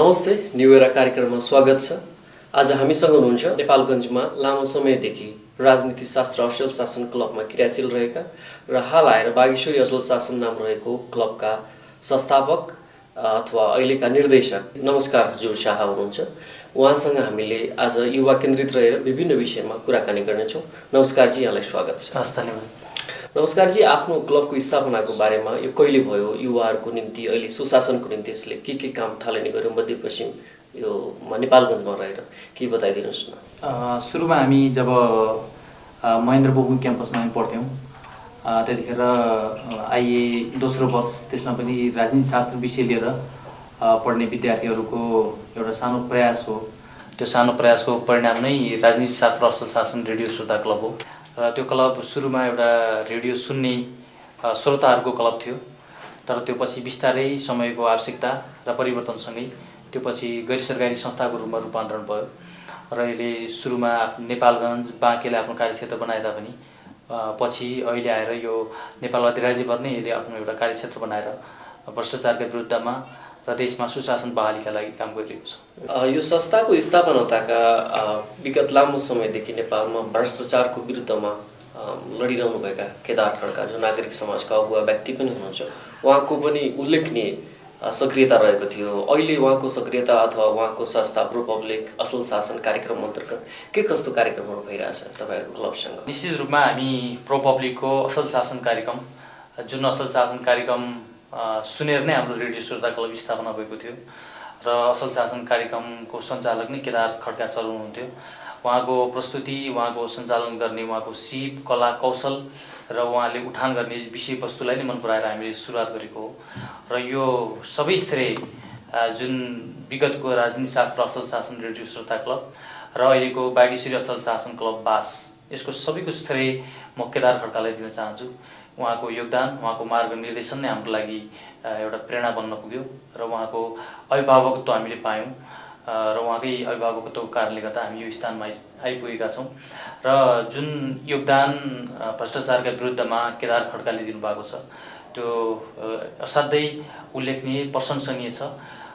नमस्ते, new era कार्यक्रममा स्वागत छ। आज हामीसँग हुनुहुन्छ नेपालगञ्जमा लामो समयदेखि राजनीति शास्त्र असल शासन क्लबमा क्रियाशील रहेका र हाल आएर बागेश्वरी असल शासन नाम रहेको क्लबका संस्थापक अथवा अहिलेका निर्देशक नमस्कार हजुर शाह हुनुहुन्छ। उहाँसँग हामीले आज युवा केन्द्रित रहेर विभिन्न विषयमा कुराकानी गर्नेछौँ। नमस्कार जी, यहाँलाई स्वागत छ। धन्यवाद। नमस्कार जी, आफ्नो क्लबको स्थापनाको बारेमा यो कहिले भयो, युवाहरूको निम्ति अहिले सुशासनको निम्ति यसले के काम थालनी गर्यो मध्यपश्चिम यो नेपालगञ्जमा रहेर के बताइदिनुहोस् न। सुरुमा हामी जब महेन्द्र बोगु क्याम्पसमा हामी पढ्थ्यौँ त्यतिखेर आइए दोस्रो वर्ष, त्यसमा पनि राजनीति शास्त्र विषय लिएर पढ्ने विद्यार्थीहरूको एउटा सानो प्रयास हो। त्यो सानो प्रयासको परिणाम नै राजनीति शास्त्र असल शासन रेडियो श्रोता क्लब हो। र त्यो क्लब सुरुमा एउटा रेडियो सुन्ने श्रोताहरूको क्लब थियो, तर त्यो पछि बिस्तारै समयको आवश्यकता र परिवर्तनसँगै त्यो पछि गैर सरकारी संस्थाको रूपमा रूपान्तरण भयो र अहिले सुरुमा नेपालगञ्ज बाँकेले आफ्नो कार्यक्षेत्र बनाए तापनि पछि अहिले आएर यो नेपाल अधिराज्यभर नै यसले आफ्नो एउटा कार्यक्षेत्र बनाएर भ्रष्टाचारका विरुद्धमा र देशमा सुशासन बहालीका लागि काम गरिरहेको छ। यो संस्थाको स्थापनाका विगत लामो समयदेखि नेपालमा भ्रष्टाचारको विरुद्धमा लडिरहनुभएका केदार खड्का, जो नागरिक समाजका अगुवा व्यक्ति पनि हुनुहुन्छ, उहाँको पनि उल्लेखनीय सक्रियता रहेको थियो। अहिले उहाँको सक्रियता अथवा उहाँको संस्था प्रो पब्लिक असल शासन कार्यक्रम अन्तर्गत के कस्तो कार्यक्रमहरू भइरहेछ तपाईँहरूको क्लबसँग? निश्चित रूपमा हामी प्रो पब्लिकको असल शासन कार्यक्रम, जुन असल शासन कार्यक्रम सुनेर नै हाम्रो रेडियो श्रोता क्लब स्थापना भएको थियो र असल शासन कार्यक्रमको सञ्चालक नै केदार खड्का सर हुनुहुन्थ्यो। उहाँको प्रस्तुति, उहाँको सञ्चालन गर्ने उहाँको सिप, कला, कौशल र उहाँले उठान गर्ने विषयवस्तुलाई नै मन पराएर हामीले सुरुवात गरेको हो। र यो सबै श्रेय जुन विगतको राजनीति शास्त्र असल शासन रेडियो श्रोता क्लब र अहिलेको बागेश्वरी असल शासन क्लब बास, यसको सबैको श्रेय म केदार खड्कालाई दिन चाहन्छु। उहाँको योगदान, उहाँको मार्ग निर्देशन नै हाम्रो लागि एउटा प्रेरणा बन्न पुग्यो र उहाँको अभिभावकत्व हामीले पायौँ र उहाँकै अभिभावकत्वको कारणले गर्दा हामी यो स्थानमा आइपुगेका छौँ। र जुन योगदान भ्रष्टाचारका विरुद्धमा केदार खड्काले दिनुभएको छ त्यो असाध्यै उल्लेखनीय, प्रशंसनीय छ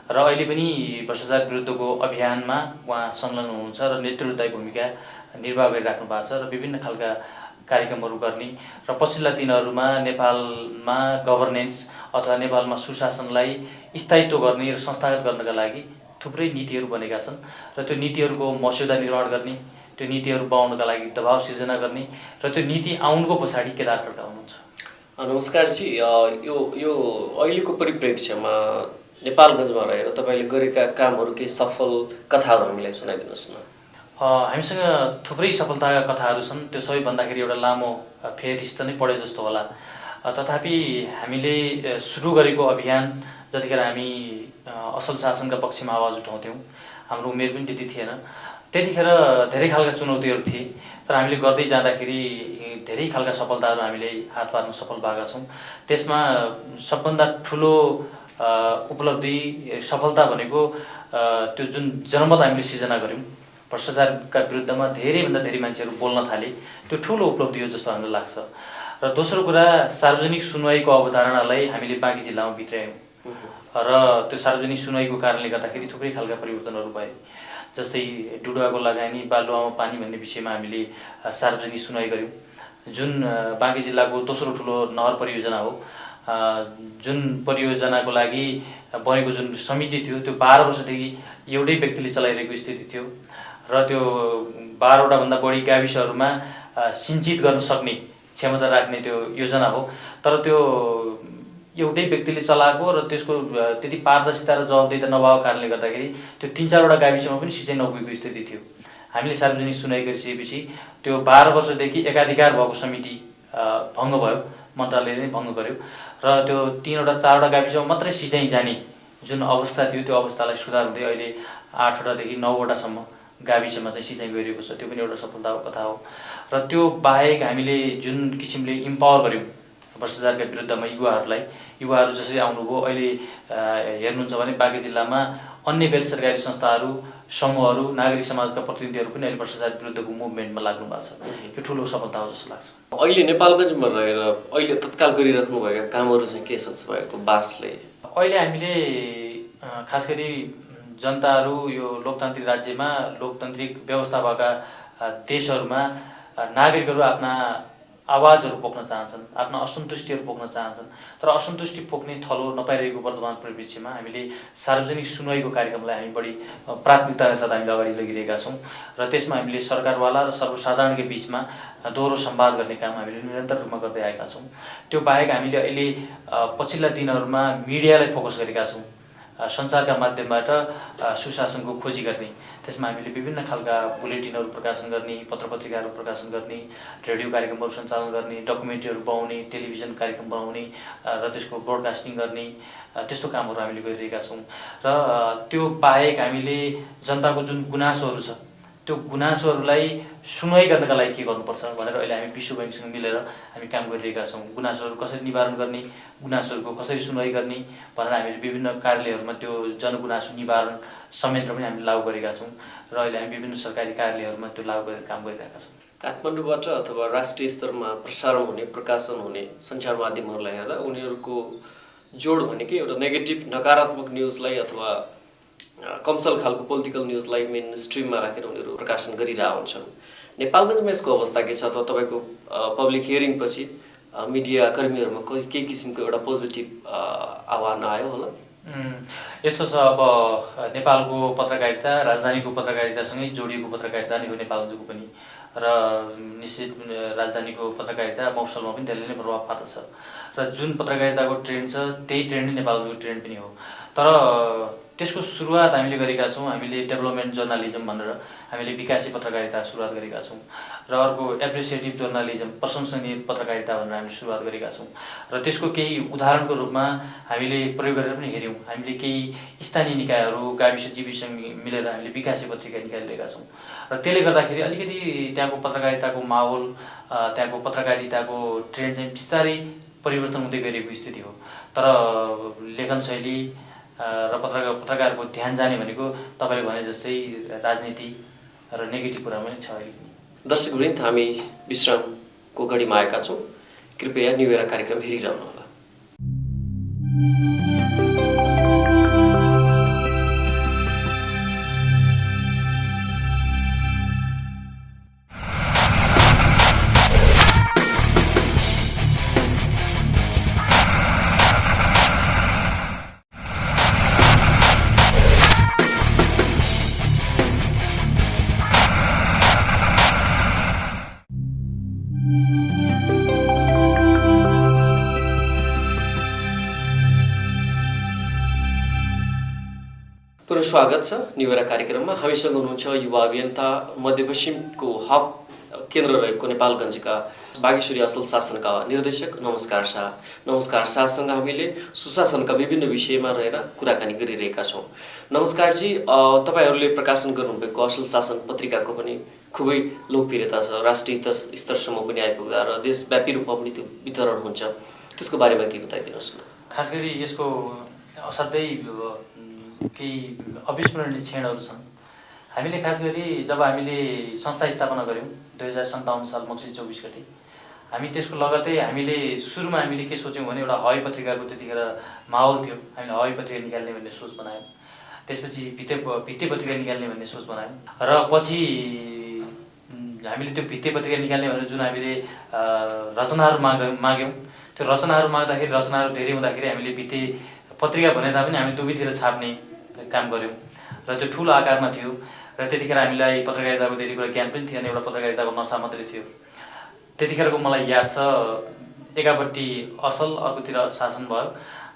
र अहिले पनि भ्रष्टाचार विरुद्धको अभियानमा उहाँ संलग्न हुनुहुन्छ र नेतृत्वदायी भूमिका निर्वाह गरिराख्नु भएको छ र विभिन्न खालका कार्यक्रमहरू गर्ने र पछिल्ला दिनहरूमा नेपालमा गभर्नेन्स अथवा नेपालमा सुशासनलाई स्थायित्व गर्ने र संस्थागत गर्नका लागि थुप्रै नीतिहरू बनेका छन् र त्यो नीतिहरूको मस्यौदा निर्माण गर्ने, त्यो नीतिहरू बनाउनका लागि दबाव सिर्जना गर्ने र त्यो नीति आउनुको पछाडि केदार खड्का हुनुहुन्छ। नमस्कार जी, यो अहिलेको परिप्रेक्ष्यमा नेपालगञ्जमा रहेर तपाईँले गरेका कामहरू केही सफल कथाहरू हामीलाई सुनाइदिनुहोस् न। हामीसँग थुप्रै सफलताका कथाहरू छन्। त्यो सबै भन्दाखेरि एउटा लामो फेरिस्त नै पढे जस्तो होला। तथापि हामीले सुरु गरेको अभियान जतिखेर हामी असल शासनका पक्षमा आवाज उठाउँथ्यौँ, हाम्रो उमेर पनि त्यति थिएन, त्यतिखेर धेरै खालका चुनौतीहरू थिए, तर हामीले गर्दै जाँदाखेरि धेरै खालका सफलताहरू हामीले हात पार्न सफल भएका छौँ। त्यसमा सबभन्दा ठुलो उपलब्धि, सफलता भनेको त्यो जुन जनमत हामीले सिर्जना गऱ्यौँ, भ्रष्टाचारका विरुद्धमा धेरैभन्दा धेरै मान्छेहरू बोल्न थाले, त्यो ठुलो उपलब्धि हो जस्तो हामीलाई लाग्छ। र दोस्रो कुरा, सार्वजनिक सुनवाईको अवधारणालाई हामीले बाँकी जिल्लामा भित्रायौँ र त्यो सार्वजनिक सुनवाईको कारणले गर्दाखेरि थुप्रै खालका परिवर्तनहरू भए। जस्तै डुडुवाको लगानी, बालुवामा पानी भन्ने विषयमा हामीले सार्वजनिक सुनवाई गऱ्यौँ, जुन बाँकी जिल्लाको दोस्रो ठुलो नहर परियोजना हो। जुन परियोजनाको लागि बनेको जुन समिति थियो त्यो 12 वर्षदेखि एउटै व्यक्तिले चलाइरहेको स्थिति थियो र त्यो 12वटा भन्दा बढी गाविसहरूमा सिञ्चित गर्न सक्ने क्षमता राख्ने त्यो योजना हो, तर त्यो एउटै व्यक्तिले चलाएको र त्यसको त्यति पारदर्शिता र जवाबदेही नभएको कारणले गर्दाखेरि त्यो 3-4वटा गाविसमा पनि सिँचाइ नपुगेको स्थिति थियो। हामीले सार्वजनिक सुनवाई गरिसकेपछि त्यो 12 वर्षदेखि एकाधिकार भएको समिति भङ्ग भयो, मन्त्रालयले नै भङ्ग गर्यो र त्यो 3-4वटा गाविसमा मात्रै सिँचाइ जाने जुन अवस्था थियो त्यो अवस्थालाई सुधार हुँदै अहिले 8वटादेखि 9वटासम्म गाविसमा चाहिँ सिँचाइ गरिएको छ। त्यो पनि एउटा सफलताको कथा हो। र त्यो बाहेक हामीले जुन किसिमले इम्पावर गऱ्यौँ भ्रष्टाचारका विरुद्धमा युवाहरू जसरी आउनुभयो, अहिले हेर्नुहुन्छ भने बाँकी जिल्लामा अन्य गैर सरकारी संस्थाहरू, समूहहरू, नागरिक समाजका प्रतिनिधिहरू पनि अहिले भ्रष्टाचार विरुद्धको मुभमेन्टमा लाग्नु भएको छ। यो ठुलो सफलता हो जस्तो लाग्छ। अहिले नेपालगञ्जमा रहेर अहिले तत्काल गरिराख्नुभएका कामहरू चाहिँ के छ तपाईँहरूको बासले? अहिले हामीले खास गरी जनताहरू यो लोकतान्त्रिक राज्यमा लोकतान्त्रिक व्यवस्था भएका देशहरूमा नागरिकहरू आफ्ना आवाजहरू पोख्न चाहन्छन्, आफ्ना असन्तुष्टिहरू पोख्न चाहन्छन्। तर असन्तुष्टि पोख्ने थलो नपाइरहेको वर्तमान परिप्रेक्ष्यमा हामीले सार्वजनिक सुनवाईको कार्यक्रमलाई हामी बढी प्राथमिकताका साथ हामीले अगाडि लगिरहेका छौँ र त्यसमा हामीले सरकारवाला र सर्वसाधारणकै बिचमा दोहोरो संवाद गर्ने काम हामीले निरन्तर रूपमा गर्दै आएका छौँ। त्यो बाहेक हामीले अहिले पछिल्ला दिनहरूमा मिडियालाई फोकस गरेका छौँ। सञ्चारका माध्यमबाट सुशासनको खोजी गर्ने, त्यसमा हामीले विभिन्न खालका बुलेटिनहरू प्रकाशन गर्ने, पत्रपत्रिकाहरू प्रकाशन गर्ने, रेडियो कार्यक्रमहरू सञ्चालन गर्ने, डकुमेन्ट्रीहरू बनाउने, टेलिभिजन कार्यक्रम बनाउने र त्यसको ब्रोडकास्टिङ गर्ने, त्यस्तो कामहरू हामीले गरिरहेका छौँ। र त्यो बाहेक हामीले जनताको जुन गुनासोहरू छ त्यो गुनासोहरूलाई सुनवाई गर्नका लागि के गर्नुपर्छ भनेर अहिले हामी विश्व बैंकसँग मिलेर हामी काम गरिरहेका छौँ। गुनासोहरू कसरी निवारण गर्ने, गुनासोहरूको कसरी सुनवाई गर्ने भनेर हामीले विभिन्न कार्यालयहरूमा त्यो जनगुनासो निवारण संयन्त्र पनि हामीले लागू गरेका छौँ र अहिले हामी विभिन्न सरकारी कार्यालयहरूमा त्यो लागू गरेर काम गरिरहेका छौँ। काठमाडौँबाट अथवा राष्ट्रिय स्तरमा प्रसारण हुने, प्रकाशन हुने सञ्चार माध्यमहरूलाई हेर्दा उनीहरूको जोड भनेकै एउटा नेगेटिभ नकारात्मक न्युजलाई अथवा कमसल खालको पोलिटिकल न्युजलाई मेन स्ट्रिममा राखेर उनीहरू प्रकाशन गरिरहेका हुन्छन्। नेपालगञ्जमा यसको अवस्था के छ? अथवा तपाईँको पब्लिक हियरिङपछि मिडिया कर्मीहरूमा केही किसिमको एउटा पोजिटिभ आह्वान आयो होला? यस्तो छ, अब नेपालको पत्रकारिता राजधानीको पत्रकारितासँगै जोडिएको पत्रकारिता नै हो नेपालगञ्जको पनि, र निश्चित राजधानीको पत्रकारिता मफसलमा पनि त्यसले नै प्रभाव पार्दछ र जुन पत्रकारिताको ट्रेन्ड छ त्यही ट्रेन्ड नै नेपालको ट्रेन्ड पनि हो। तर त्यसको सुरुवात हामीले गरेका छौँ। हामीले डेभलपमेन्ट जर्नलिजम भनेर हामीले विकासी पत्रकारिता सुरुवात गरेका छौँ र अर्को एप्रिसिएटिभ जर्नलिजम, प्रशंसनीय पत्रकारिता भनेर हामीले सुरुवात गरेका छौँ र त्यसको केही उदाहरणको रूपमा हामीले प्रयोग गरेर पनि हेऱ्यौँ। हामीले केही स्थानीय निकायहरू गाविस जीविसँग मिलेर हामीले विकासी पत्रिका निकालिरहेका छौँ र त्यसले गर्दाखेरि अलिकति त्यहाँको पत्रकारिताको माहौल, त्यहाँको पत्रकारिताको ट्रेन्ड चाहिँ बिस्तारै परिवर्तन हुँदै गइरहेको स्थिति हो। तर लेखन शैली र पत्रकारको ध्यान जाने भनेको तपाईँले भने जस्तै राजनीति र नेगेटिभ कुरा पनि छ। दर्शकवृन्द, हामी विश्रामको घडीमा आएका छौँ। कृपया न्यू एरा कार्यक्रम हेरिरहनु होला। पुनः स्वागत छ न्यू एरा कार्यक्रममा। हामीसँग हुनुहुन्छ युवा अभियन्ता, मध्यपश्चिमको हब केन्द्र रहेको नेपालगञ्जका बागेश्वरी असल शासनका निर्देशक नमस्कार शाह। नमस्कार शाहसँग हामीले सुशासनका विभिन्न विषयमा रहेर कुराकानी गरिरहेका छौँ। नमस्कारजी, तपाईँहरूले प्रकाशन गर्नुभएको असल शासन पत्रिकाको पनि खुबै लोकप्रियता छ, राष्ट्रिय स्तरसम्म पनि आइपुग्दा र देशव्यापी रूपमा पनि त्यो वितरण हुन्छ। त्यसको बारेमा के बताइदिनुहोस् न? खास गरी यसको असाध्यै केही अविस्मरणीय क्षणहरू छन्। हामीले खास गरी जब हामीले संस्था स्थापना गऱ्यौँ 2057 साल मक्सिर 24 गते, हामी त्यसको लगतै हामीले सुरुमा हामीले के सोच्यौँ भने एउटा हवाई पत्रिकाको त्यतिखेर माहौल थियो। हामीले हवाई पत्रिका निकाल्ने भन्ने सोच बनायौँ। त्यसपछि भित्ते पत्रिका निकाल्ने भन्ने सोच बनायौँ र पछि हामीले त्यो भित्ते पत्रिका निकाल्ने भनेर जुन हामीले रचनाहरू माग्यौँ, त्यो रचनाहरू माग्दाखेरि रचनाहरू धेरै हुँदाखेरि हामीले भित्ते पत्रिका भने तापनि हामीले दुवैतिर छाप्ने काम गऱ्यौँ र त्यो ठुलो आकारमा थियो र त्यतिखेर हामीलाई पत्रकारिताको त्यति कुरा ज्ञान पनि थिएन, एउटा पत्रकारिताको नसा मात्रै थियो। त्यतिखेरको मलाई याद छ, एकापट्टि असल, अर्कोतिर शासन भयो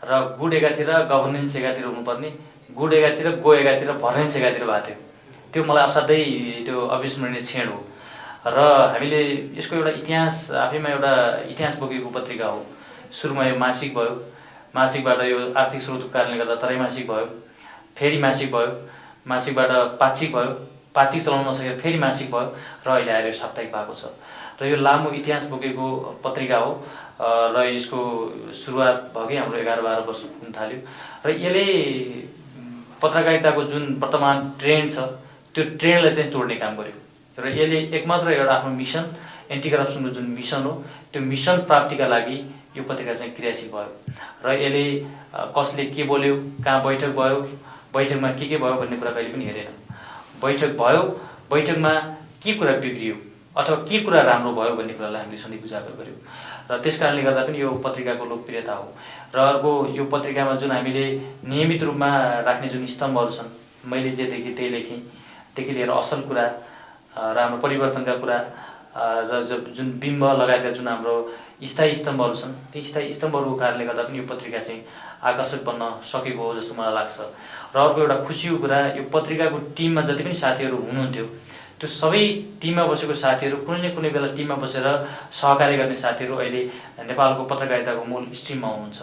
र गुड एकातिर, गभर्नेन्स एकातिर हुनुपर्ने, गुड एकातिर, गो एकातिर, भर्नेन्स एकातिर भएको थियो। त्यो मलाई असाध्यै त्यो अविस्मरणीय क्षण हो र हामीले यसको एउटा इतिहास, आफैमा एउटा इतिहास बोकेको पत्रिका हो। सुरुमा यो मासिक भयो, मासिकबाट यो आर्थिक स्रोतको कारणले गर्दा त्रैमासिक भयो, फेरि मासिक भयो, मासिकबाट पाक्षिक भयो, पाक्षिक चलाउन नसकेर फेरि मासिक भयो र अहिले आएर साप्ताहिक भएको छ र यो लामो इतिहास बोकेको पत्रिका हो र यसको सुरुवात भएकै हाम्रो 11-12 वर्ष हुन थाल्यो र यसले पत्रकारिताको जुन वर्तमान ट्रेन्ड छ त्यो ट्रेन्डलाई चाहिँ तोड्ने काम गर्यो र यसले एकमात्र एउटा आफ्नो मिसन, एन्टी करप्सनको जुन मिसन हो त्यो मिसन प्राप्तिका लागि यो पत्रिका चाहिँ क्रियाशील भयो र यसले कसले के बोल्यो, कहाँ बैठक भयो, बैठकमा के भयो भन्ने कुरा कहिले पनि हेरेनौँ। बैठक भयो, बैठकमा के कुरा बिग्रियो अथवा के कुरा राम्रो भयो भन्ने कुरालाई हामीले सधैँ उजागर गऱ्यौँ र त्यस कारणले गर्दा पनि यो पत्रिकाको लोकप्रियता हो। र अर्को, यो पत्रिकामा जुन हामीले नियमित रूपमा राख्ने जुन स्तम्भहरू छन्, मैले जे देखेँ त्यही लेखेँ, देखि लिएर असल कुरा, राम्रो परिवर्तनका कुरा र जुन बिम्ब लगायतका जुन हाम्रो स्थायी स्तम्भहरू छन्, ती स्थायी स्तम्भहरूको कारणले गर्दा पनि यो पत्रिका चाहिँ आकर्षक बन्न सकेको हो जस्तो मलाई लाग्छ। र अर्को एउटा खुसीको कुरा, यो पत्रिकाको टिममा जति पनि साथीहरू हुनुहुन्थ्यो, त्यो सबै टिममा बसेको साथीहरू, कुनै न कुनै बेला टिममा बसेर सहकार्य गर्ने साथीहरू अहिले नेपालको पत्रकारिताको मूल स्ट्रिममा हुनुहुन्छ,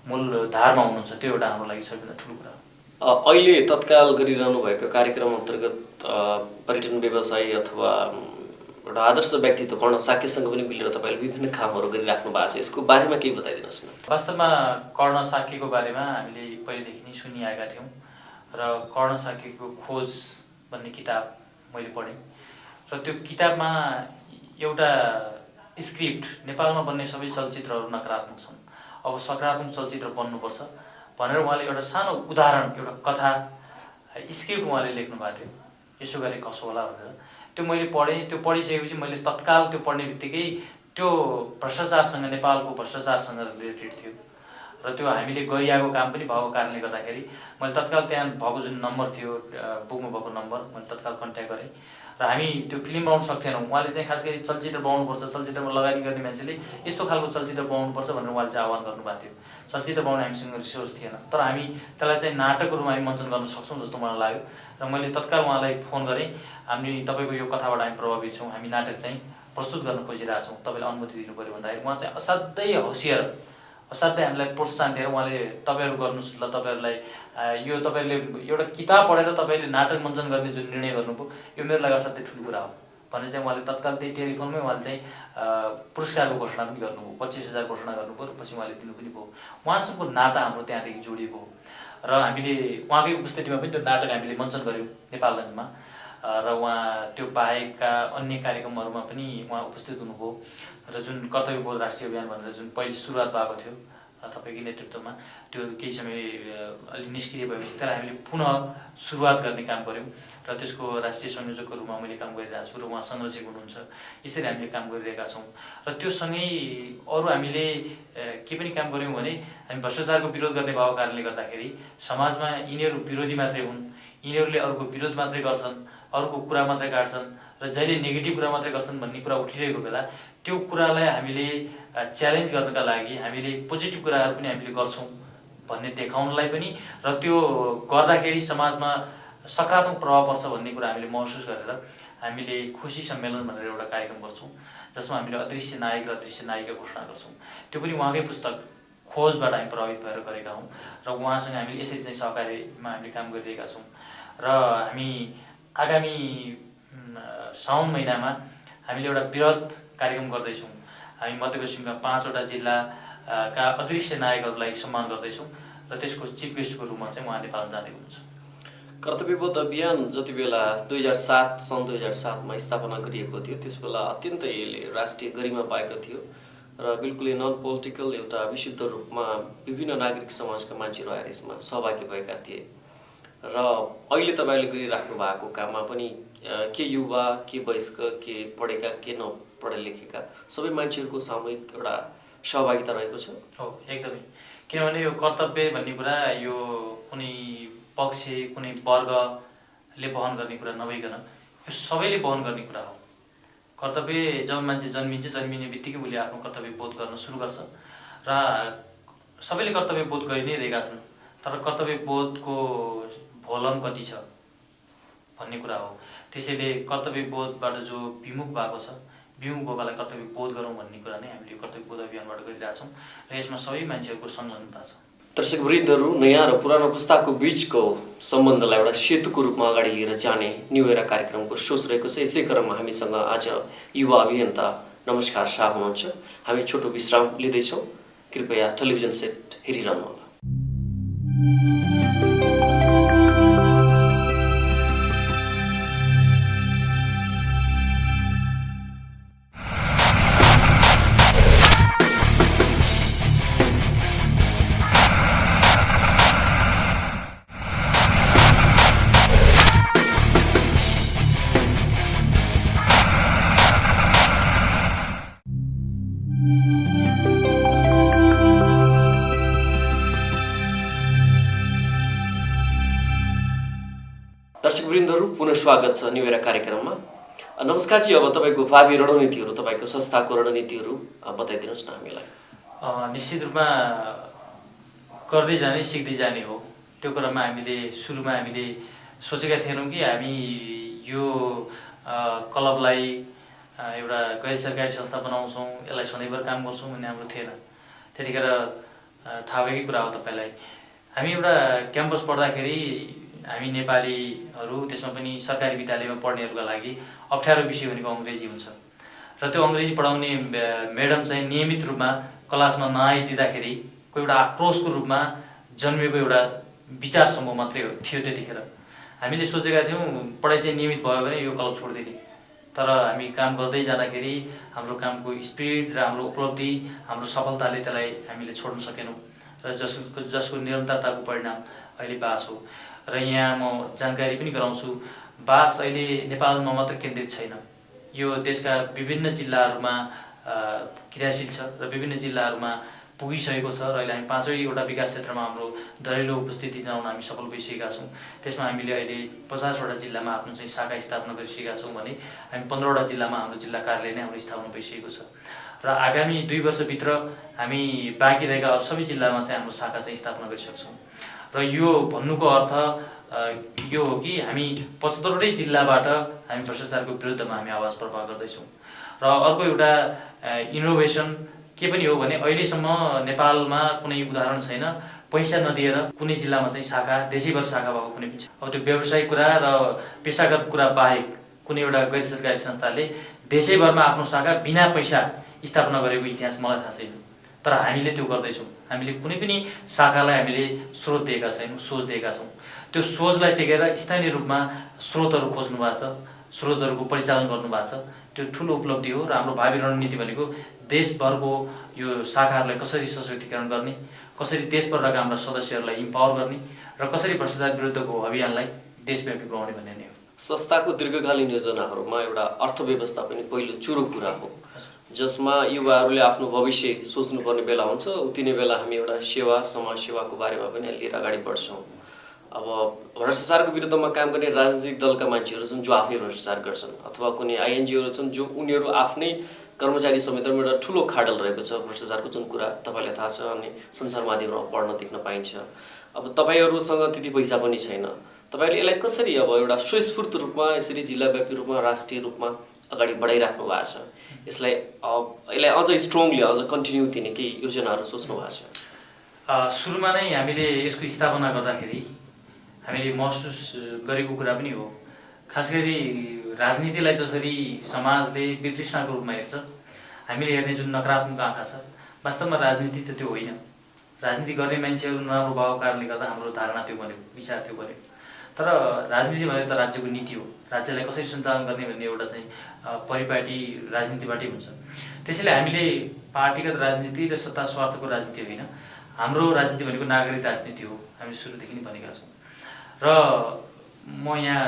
मूल धारमा हुनुहुन्छ। त्यो एउटा हाम्रो लागि सबैभन्दा ठुलो कुरा हो। अहिले तत्काल गरिरहनु भएको कार्यक्रम अन्तर्गत पर्यटन व्यवसायी अथवा एउटा आदर्श व्यक्तित्व कर्ण साक्यसँग पनि मिलेर तपाईँले विभिन्न कामहरू गरिराख्नु भएको छ, यसको बारेमा केही बताइदिनुहोस् न। वास्तवमा कर्ण साक्यको बारेमा हामीले पहिलेदेखि नै सुनिआएका थियौँ र कर्ण साक्यको खोज भन्ने किताब मैले पढेँ र त्यो किताबमा एउटा स्क्रिप्ट, नेपालमा बन्ने सबै चलचित्रहरू नकारात्मक छन्, अब सकारात्मक चलचित्र बन्नुपर्छ भनेर उहाँले एउटा सानो उदाहरण, एउटा कथा स्क्रिप्ट उहाँले लेख्नु भएको थियो, यसो गरे कसो होला भनेर। त्यो मैले पढेँ। त्यो पढिसकेपछि मैले तत्काल त्यो पढ्ने बित्तिकै त्यो भ्रष्टाचारसँग, नेपालको भ्रष्टाचारसँग रिलेटेड थियो र त्यो हामीले गरिआएको काम पनि भएको कारणले गर्दाखेरि मैले तत्काल त्यहाँ भएको जुन नम्बर थियो, बुकमा भएको नम्बर, मैले तत्काल कन्ट्याक्ट गरेँ र हामी त्यो फिल्म बनाउन सक्थेनौँ। उहाँले चाहिँ खास गरी चलचित्र बनाउनुपर्छ, चलचित्रमा लगानी गर्ने मान्छेले यस्तो खालको चलचित्र बनाउनुपर्छ भनेर उहाँले चाहिँ आह्वान गर्नुभएको थियो। चलचित्र बनाउने हामीसँग रिसोर्स थिएन, तर हामी त्यसलाई चाहिँ नाटकको रूपमा हामी मञ्चन गर्न सक्छौँ जस्तो मलाई लाग्यो र मैले तत्काल उहाँलाई फोन गरेँ। हामी तपाईँको यो कथाबाट हामी प्रभावित छौँ, हामी नाटक चाहिँ प्रस्तुत गर्न खोजिरहेछौँ, तपाईँले अनुमति दिनु पऱ्यो भन्दाखेरि उहाँ चाहिँ असाध्यै होसियार, असाध्यै हामीलाई प्रोत्साहन दिएर उहाँले तपाईँहरू गर्नुहोस् ल, तपाईँहरूलाई यो तपाईँले एउटा किताब पढेर तपाईँले नाटक मञ्चन गर्ने जुन निर्णय गर्नुभयो यो मेरो लागि असाध्यै ठुलो कुरा हो भने चाहिँ उहाँले तत्काल त्यही टेलिफोनमै उहाँले चाहिँ पुरस्कारको घोषणा पनि गर्नुभयो, 25,000 घोषणा गर्नुभयो र पछि उहाँले दिनु पनि भयो। उहाँसँगको नाता हाम्रो त्यहाँदेखि जोडिएको हो र हामीले उहाँकै उपस्थितिमा पनि त्यो नाटक हामीले मञ्चन गऱ्यौँ नेपालगञ्जमा र उहाँ त्यो बाहेकका अन्य कार्यक्रमहरूमा पनि उहाँ उपस्थित हुनुभयो र जुन कर्तव्यबोध राष्ट्रिय अभियान भनेर जुन पहिले सुरुवात भएको थियो तपाईँकै नेतृत्वमा, त्यो केही समय अलिक निष्क्रिय भएपछि त्यसलाई हामीले पुनः सुरुवात गर्ने काम गऱ्यौँ र त्यसको राष्ट्रिय संयोजकको रूपमा मैले काम गरिरहेको छु र उहाँ संरक्षक हुनुहुन्छ। यसरी हामीले काम गरिरहेका छौँ र त्यो सँगै अरू हामीले के पनि काम गऱ्यौँ भने हामी भ्रष्टाचारको विरोध गर्ने भएको कारणले गर्दाखेरि समाजमा यिनीहरू विरोधी मात्रै हुन्, यिनीहरूले अरूको विरोध मात्रै गर्छन्, अरूको कुरा मात्रै काट्छन् र जहिले नेगेटिभ कुरा मात्रै गर्छन् भन्ने कुरा उठिरहेको बेला त्यो कुरालाई हामीले च्यालेन्ज गर्नका लागि हामीले पोजिटिभ कुराहरू पनि हामीले गर्छौँ भन्ने देखाउनलाई पनि र त्यो गर्दाखेरि समाजमा सकारात्मक प्रभाव पर्छ भन्ने कुरा हामीले महसुस गरेर हामीले खुसी सम्मेलन भनेर एउटा कार्यक्रम गर्छौँ जसमा हामीले अदृश्य नायक र अदृश्य नायिका घोषणा गर्छौँ। त्यो पनि उहाँकै पुस्तक खोजबाट हामी प्रभावित भएर गरेका हौँ र उहाँसँग हामीले यसरी चाहिँ सहकार्यमा हामीले काम गरिरहेका छौँ र हामी आगामी साउन महिनामा हामीले एउटा वृहत कार्यक्रम गर्दैछौँ। हामी मध्यपश्चिमका 5वटा जिल्लाका अदृश्य नायकहरूलाई सम्मान गर्दैछौँ र त्यसको चिफ गेस्टको रूपमा चाहिँ उहाँ नेपाल जाँदै हुनुहुन्छ। कर्तव्यबोध अभियान जति बेला 2007 सन् 2007मा स्थापना गरिएको थियो त्यस बेला अत्यन्तै यसले राष्ट्रिय गरिमा पाएको थियो र बिल्कुलै नन पोलिटिकल एउटा विशुद्ध रूपमा विभिन्न नागरिक समाजका मान्छेहरू आएर यसमा सहभागी भएका थिए र अहिले तपाईँले गरिराख्नु भएको काममा पनि के युवा, के वयस्क, के पढेका, के नपढे लेखेका सबै मान्छेहरूको सामूहिक एउटा सहभागिता रहेको छ। हो, एकदमै। किनभने यो कर्तव्य भन्ने कुरा यो कुनै पक्ष, कुनै वर्गले वहन गर्ने कुरा नभइकन यो सबैले वहन गर्ने कुरा हो। कर्तव्य जब मान्छे जन्मिन्छ, जन्मिने बित्तिकै उसले आफ्नो कर्तव्य बोध गर्न सुरु गर्छ र सबैले कर्तव्य बोध गरि नै रहेका छन्, तर कर्तव्य बोधको भोलम कति छ भन्ने कुरा हो। त्यसैले कर्तव्य बोधबाट जो विमुख भएको छ, विमुख भएकालाई कर्तव्य बोध गरौँ भन्ने कुरा नै हामीले कर्तव्य बोध अभियानबाट गरिरहेछौँ र यसमा सबै मान्छेहरूको संलग्नता छ। दर्शक वृन्दहरू, नयाँ र पुरानो पुस्ताको बीचको सम्बन्धलाई एउटा सेतुको रूपमा अगाडि लिएर जाने न्यू एरा कार्यक्रमको सोच रहेको छ। यसै क्रममा हामीसँग आज युवा अभियन्ता नमस्कार शाह हुनुहुन्छ। हामी छोटो विश्राम लिँदैछौँ, कृपया टेलिभिजन सेट हेरिरहनुहोला। पुनः स्वागत छ निवेरा कार्यक्रममा। नमस्कार जी, अब तपाईँको भावी रणनीतिहरू, तपाईँको संस्थाको रणनीतिहरू बताइदिनुहोस् न हामीलाई। निश्चित रूपमा गर्दै जाने सिक्दै जाने हो। त्यो क्रममा सुरुमा हामीले सोचेका थिएनौँ कि हामी यो क्लबलाई एउटा गैर सरकारी संस्था बनाउँछौँ, यसलाई सधैँभर काम गर्छौँ भन्ने हाम्रो थिएन। त्यतिखेर थाहा भएकै कुरा हो तपाईँलाई। हामी एउटा क्याम्पस पढ्दाखेरि हामी नेपालीहरू, त्यसमा पनि सरकारी विद्यालयमा पढ्नेहरूका लागि अप्ठ्यारो विषय भनेको अङ्ग्रेजी हुन्छ र त्यो अङ्ग्रेजी पढाउने म्याडम चाहिँ नियमित रूपमा क्लासमा नआइदिँदाखेरि एउटा आक्रोशको रूपमा जन्मेको एउटा विचार समूह मात्रै थियो। त्यतिखेर हामीले सोचेका थियौँ पढाइ चाहिँ नियमित भयो भने यो क्लब छोडिदिने। तर हामी काम गर्दै जाँदाखेरि हाम्रो कामको स्पिड र हाम्रो उपलब्धि, हाम्रो सफलताले त्यसलाई हामीले छोड्न सकेनौँ र जसको निरन्तरताको परिणाम अहिले बास हो। र यहाँ म जानकारी पनि गराउँछु, बास अहिले नेपालमा मात्र केन्द्रित छैन, यो देशका विभिन्न जिल्लाहरूमा क्रियाशील छ र विभिन्न जिल्लाहरूमा पुगिसकेको छ र अहिले हामी 5वटा विकास क्षेत्रमा हाम्रो दरिलो उपस्थिति जनाउन हामी सफल भइसकेका छौँ। त्यसमा हामीले अहिले 50वटा जिल्लामा आफ्नो चाहिँ शाखा स्थापना गरिसकेका छौँ भने हामी 15वटा जिल्लामा हाम्रो जिल्ला कार्यालय नै हाम्रो स्थापना भइसकेको छ र आगामी 2 वर्षभित्र हामी बाँकी रहेका अरू सबै जिल्लामा चाहिँ हाम्रो शाखा चाहिँ स्थापना गरिसक्छौँ। र यो भन्नुको अर्थ यो हो कि हामी 75वटै जिल्लाबाट हामी भ्रष्टाचारको विरुद्धमा हामी आवाज प्रभाव गर्दैछौँ। र अर्को एउटा इनोभेसन के पनि हो भने अहिलेसम्म नेपालमा कुनै उदाहरण छैन पैसा नदिएर कुनै जिल्लामा चाहिँ शाखा देशैभर शाखा भएको कुनै पनि छैन। अब त्यो व्यवसायिक कुरा र पेसागत कुरा बाहेक कुनै एउटा गैर सरकारी संस्थाले देशैभरमा आफ्नो शाखा बिना पैसा स्थापना गरेको इतिहास मलाई थाहा छैन। तर हामीले त्यो गर्दैछौँ। हामीले कुनै पनि शाखालाई हामीले स्रोत दिएका छैनौँ, सोच दिएका छौँ। त्यो सोचलाई टेकेर स्थानीय रूपमा स्रोतहरू खोज्नु भएको छ, स्रोतहरूको परिचालन गर्नुभएको छ। त्यो ठुलो उपलब्धि हो र हाम्रो भावी रणनीति भनेको देशभरको यो शाखाहरूलाई कसरी सशक्तिकरण गर्ने, कसरी देशभरका हाम्रा सदस्यहरूलाई इम्पावर गर्ने र कसरी भ्रष्टाचार विरुद्धको अभियानलाई देशव्यापी बनाउने भन्ने नै हो। संस्थाको दीर्घकालीन योजनाहरूमा एउटा अर्थव्यवस्था पनि पहिलो चुरो कुरा हो, जसमा युवाहरूले आफ्नो भविष्य सोच्नुपर्ने बेला हुन्छ। उति नै बेला हामी एउटा सेवा, समाज सेवाको बारेमा पनि लिएर अगाडि बढ्छौँ। अब भ्रष्टाचारको विरुद्धमा काम गर्ने राजनीतिक दलका मान्छेहरू छन् जो आफै भ्रष्टाचार गर्छन्, अथवा कुनै आइएनजिओहरू छन् जो उनीहरू आफ्नै कर्मचारी समेतमा एउटा ठुलो खाडल रहेको छ भ्रष्टाचारको, जुन कुरा तपाईँलाई थाहा छ अनि सञ्चार माध्यममा पढ्न देख्न पाइन्छ। अब तपाईँहरूसँग त्यति पैसा पनि छैन, तपाईँले यसलाई कसरी अब एउटा स्वस्फूर्त रूपमा यसरी जिल्लाव्यापी रूपमा राष्ट्रिय रूपमा अगाडि बढाइराख्नु भएको छ? यसलाई अझ स्ट्रङली अझ कन्टिन्यू दिने केही योजनाहरू सोच्नु भएको छ? सुरुमा नै हामीले यसको स्थापना गर्दाखेरि हामीले महसुस गरेको कुरा पनि हो। खास गरी राजनीतिलाई जसरी समाजले वितृष्णाको रूपमा हेर्छ, हामीले हेर्ने जुन नकारात्मक आँखा छ, वास्तवमा राजनीति त त्यो होइन। राजनीति गर्ने मान्छेहरू नराम्रो भएको कारणले गर्दा हाम्रो धारणा त्यो बन्यो, विचार त्यो बन्यो। तर राजनीति भनेर त राज्यको नीति हो, राज्यलाई कसरी सञ्चालन गर्ने भन्ने एउटा चाहिँ परिपाटी राजनीतिबाटै हुन्छ। त्यसैले हामीले पार्टीगत राजनीति र सत्ता स्वार्थको राजनीति होइन, हाम्रो राजनीति भनेको नागरिक राजनीति हो। हामीले सुरुदेखि नै भनेका छौँ र म यहाँ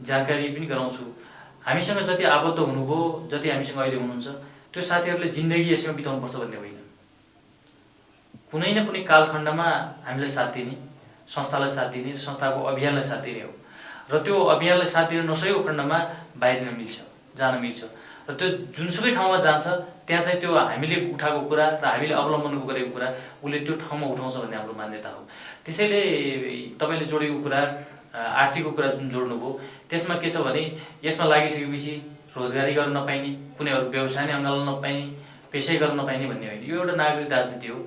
जानकारी पनि गराउँछु, हामीसँग जति आबद्ध हुनुभयो, जति हामीसँग अहिले हुनुहुन्छ, त्यो साथीहरूले जिन्दगी यसमा बिताउनुपर्छ भन्ने होइन। कुनै न कुनै कालखण्डमा हामीलाई साथ दिने, संस्थालाई साथ दिने, संस्थाको अभियानलाई साथ दिने हो र त्यो अभियानलाई साथ दिन नसकेको खण्डमा बाहिरिन मिल्छ, जान मिल्छ र त्यो जुनसुकै ठाउँमा जान्छ त्यहाँ चाहिँ त्यो हामीले उठाएको कुरा र हामीले अवलम्बन गरेको कुरा उसले त्यो ठाउँमा उठाउँछ भन्ने हाम्रो मान्यता हो। त्यसैले तपाईँले जोडेको कुरा, आर्थिकको कुरा जुन जोड्नुभयो, त्यसमा के छ भने यसमा लागिसकेपछि रोजगारी गर्न नपाइने, कुनै अरू व्यवसाय नै अँगाल्न नपाइने, पेसै गर्न नपाइने भन्ने होइन। यो एउटा नागरिक राजनीति हो।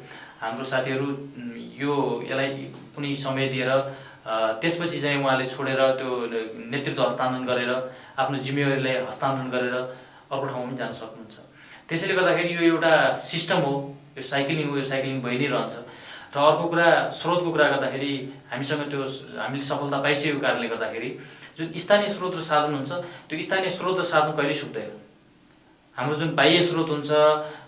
हाम्रो साथीहरू यसलाई कुनै समय दिएर त्यसपछि चाहिँ उहाँले छोडेर त्यो नेतृत्व हस्तान्तरण गरेर आफ्नो जिम्मेवारीलाई हस्तान्तरण गरेर अर्को ठाउँमा पनि जान सक्नुहुन्छ। त्यसैले गर्दाखेरि यो एउटा सिस्टम हो, यो साइक्लिङ हो, यो साइक्लिङ भइ नै रहन्छ। र अर्को कुरा, स्रोतको कुरा गर्दाखेरि हामीसँग त्यो हामीले सफलता पाइसकेको कारणले गर्दाखेरि जुन स्थानीय स्रोत र साधन हुन्छ, त्यो स्थानीय स्रोत र साधन कहिल्यै सुक्दैन। हाम्रो जुन बाह्य स्रोत हुन्छ,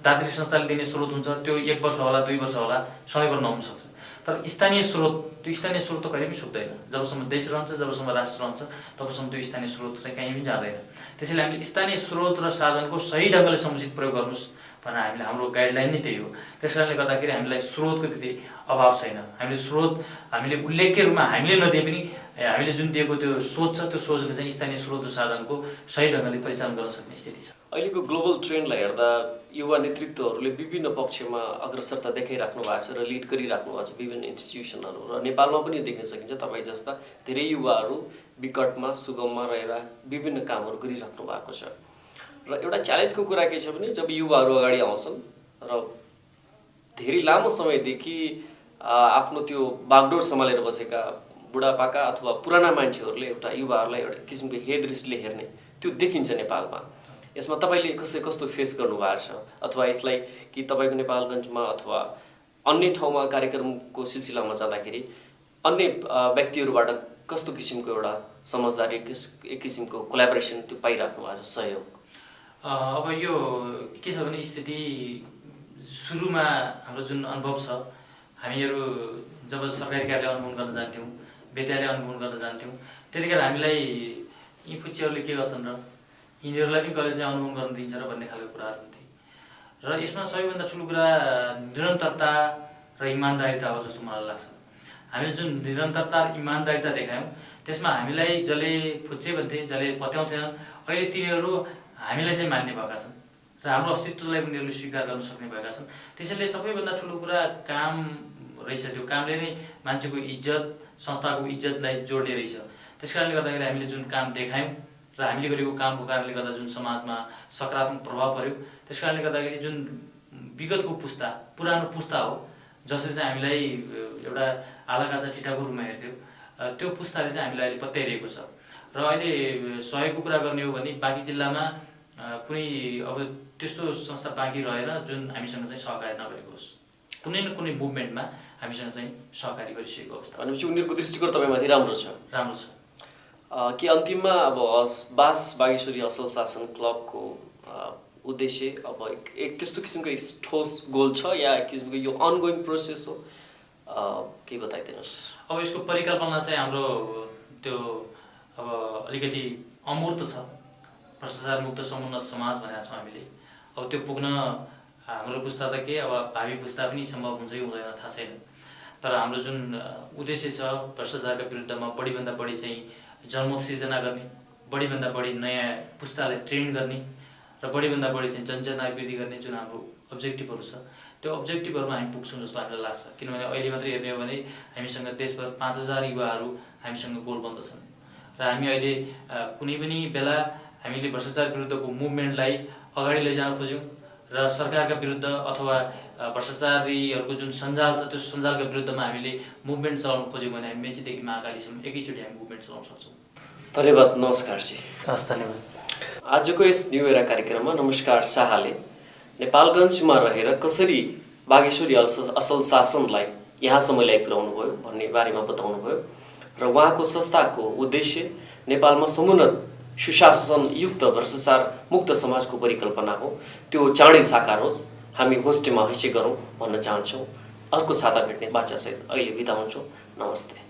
दातृ संस्थाले दिने स्रोत हुन्छ, त्यो 1 वर्ष होला, 2 वर्ष होला, सधैँभर नहुन सक्छ। तर स्थानीय स्रोत, त्यो स्थानीय स्रोत त कहिले पनि सुक्दैन। जबसम्म देश रहन्छ, जबसम्म राष्ट्र रहन्छ, तबसम्म त्यो स्थानीय स्रोत चाहिँ कहीँ पनि जाँदैन। त्यसैले हामीले स्थानीय स्रोत र साधनको सही ढङ्गले समुचित प्रयोग गर्नुहोस् भनेर हामीले हाम्रो गाइडलाइन नै त्यही हो। त्यस कारणले गर्दाखेरि हामीलाई स्रोतको त्यति अभाव छैन। हामीले स्रोत हामीले उल्लेख्य रूपमा हामीले नदिए पनि हामीले जुन दिएको त्यो सोच छ त्यो सोचले चाहिँ स्थानीय स्रोत र साधनको सही ढङ्गले परिचालन गर्न सक्ने स्थिति छ। अहिलेको ग्लोबल ट्रेन्डलाई हेर्दा युवा नेतृत्वहरूले विभिन्न पक्षमा अग्रसरता देखाइराख्नु भएको छ र लिड गरिराख्नु भएको छ विभिन्न इन्स्टिट्युसनहरू, र नेपालमा पनि देख्न सकिन्छ तपाईँ जस्ता धेरै युवाहरू विकटमा सुगममा रहेर विभिन्न कामहरू गरिराख्नु भएको छ। र एउटा च्यालेन्जको कुरा के छ भने जब युवाहरू अगाडि आउँछन् र धेरै लामो समयदेखि आफ्नो त्यो बागडोर सम्हालेर बसेका बुढापाका अथवा पुराना मान्छेहरूले एउटा युवाहरूलाई एउटा किसिमको हेदृष्टिले हेर्ने त्यो देखिन्छ नेपालमा। यसमा तपाईँले कस्तो फेस गर्नुभएको छ, अथवा यसलाई कि तपाईँको नेपालगञ्जमा अथवा अन्य ठाउँमा कार्यक्रमको सिलसिलामा जाँदाखेरि अन्य व्यक्तिहरूबाट कस्तो किसिमको एउटा समझदारी, एक किसिमको कोलाबोरेसन त्यो पाइराख्नु भएको छ, सहयोग? अब यो के छ भने स्थिति सुरुमा हाम्रो जुन अनुभव छ, हामीहरू जब सरकारी कार्यालय अनुगमन गर्न जान्थ्यौँ, विद्यालय अनुगमन गर्न जान्थ्यौँ, त्यतिखेर हामीलाई यी फुच्चीहरूले के गर्छन् र यिनीहरूलाई पनि कहिले चाहिँ अनुगमन गर्न दिन्छ र भन्ने खालको कुराहरू हुन्थे। र यसमा सबैभन्दा ठुलो कुरा निरन्तरता र इमान्दारिता हो जस्तो मलाई लाग्छ। हामीले जुन निरन्तरता र इमान्दारिता देखायौँ त्यसमा हामीलाई जसले फुच्चे भन्थे, जसले पत्याउँथेनन्, अहिले तिनीहरू हामीलाई चाहिँ मान्ने भएका छन् र हाम्रो अस्तित्वलाई पनि उनीहरूले स्वीकार गर्न सक्ने भएका छन्। त्यसैले सबैभन्दा ठुलो कुरा काम रहेछ। त्यो कामले नै मान्छेको इज्जत, संस्थाको इज्जतलाई जोड्ने रहेछ। त्यस कारणले गर्दाखेरि हामीले जुन काम देखायौँ र हामीले गरेको कामको कारणले गर्दा जुन समाजमा सकारात्मक प्रभाव पर्यो, त्यस कारणले गर्दाखेरि जुन विगतको पुस्ता, पुरानो पुस्ता हो जसले चाहिँ हामीलाई एउटा आलाकाचा ठिटाको रूपमा हेर्थ्यो, त्यो पुस्ताले चाहिँ हामीलाई अहिले पत्याइरहेको छ। र अहिले सहयोगको कुरा गर्ने हो भने बाँकी जिल्लामा कुनै अब त्यस्तो संस्था बाँकी रहेन जुन हामीसँग चाहिँ सहकारी नगरेको होस्। कुनै न कुनै मुभमेन्टमा हामीसँग चाहिँ सहकारी गरिसकेको अवस्था। भनेपछि उनीहरूको दृष्टिकोण तपाईँमाथि राम्रो छ? राम्रो छ। कि अन्तिममा अब बागेश्वरी असल शासन क्लबको उद्देश्य अब एक त्यस्तो किसिमको एक ठोस गोल छ या एक किसिमको यो अनगोइङ प्रोसेस हो, के बताइदिनुहोस्? अब यसको परिकल्पना चाहिँ हाम्रो त्यो अब अलिकति अमूर्त छ। भ्रष्टाचार मुक्त समुन्नत समाज भनेको छौँ हामीले। अब त्यो पुग्न हाम्रो पुस्ता त के, अब भावी पुस्ता पनि सम्भव हुन्छ कि हुँदैन थाहा छैन। तर हाम्रो जुन उद्देश्य छ भ्रष्टाचारका विरुद्धमा बढीभन्दा बढी चाहिँ जनमत सिर्जना गर्ने, बढीभन्दा बढी नयाँ पुस्तालाई ट्रेन गर्ने र बढीभन्दा बढी चाहिँ जनचेतना वृद्धि गर्ने जुन हाम्रो अब्जेक्टिभहरू छ, त्यो अब्जेक्टिभहरूमा हामी पुग्छौँ जस्तो हामीलाई लाग्छ। किनभने अहिले मात्रै हेर्ने हो भने हामीसँग देशभर 5000 युवाहरू हामीसँग गोलबन्द छन् र हामी अहिले कुनै पनि बेला हामीले भ्रष्टाचार विरुद्धको मुभमेन्टलाई अगाडि लैजान खोज्यौँ र सरकारका विरुद्ध अथवा भ्रष्टाचारीहरूको जुन सञ्जाल छ त्यो सञ्जालका विरुद्धमा हामीले मुभमेन्ट चलाउन खोज्यौँ भने हामी मेचीदेखि महाकालीसम्म एकैचोटि हामी मुभमेन्ट चलाउन सक्छौँ। धन्यवाद, नमस्कार जी। हस्, धन्यवाद। आजको यस न्यू एरा कार्यक्रममा नमस्कार शाहले नेपालगञ्जमा रहेर कसरी बागेश्वरी असल शासनलाई यहाँसम्म ल्याइपुर्याउनु भयो भन्ने बारेमा बताउनु भयो र उहाँको संस्थाको उद्देश्य नेपालमा समुन्नत सुशासन युक्त भ्रष्टाचार मुक्त समाजको परिकल्पना हो, त्यो चाँडै साकार होस्, हामी होस्टेमा हैसे गरौँ भन्न चाहन्छौँ। अर्को साता भेट्ने बाचासहित अहिले बिदा हुन्छौँ। नमस्ते।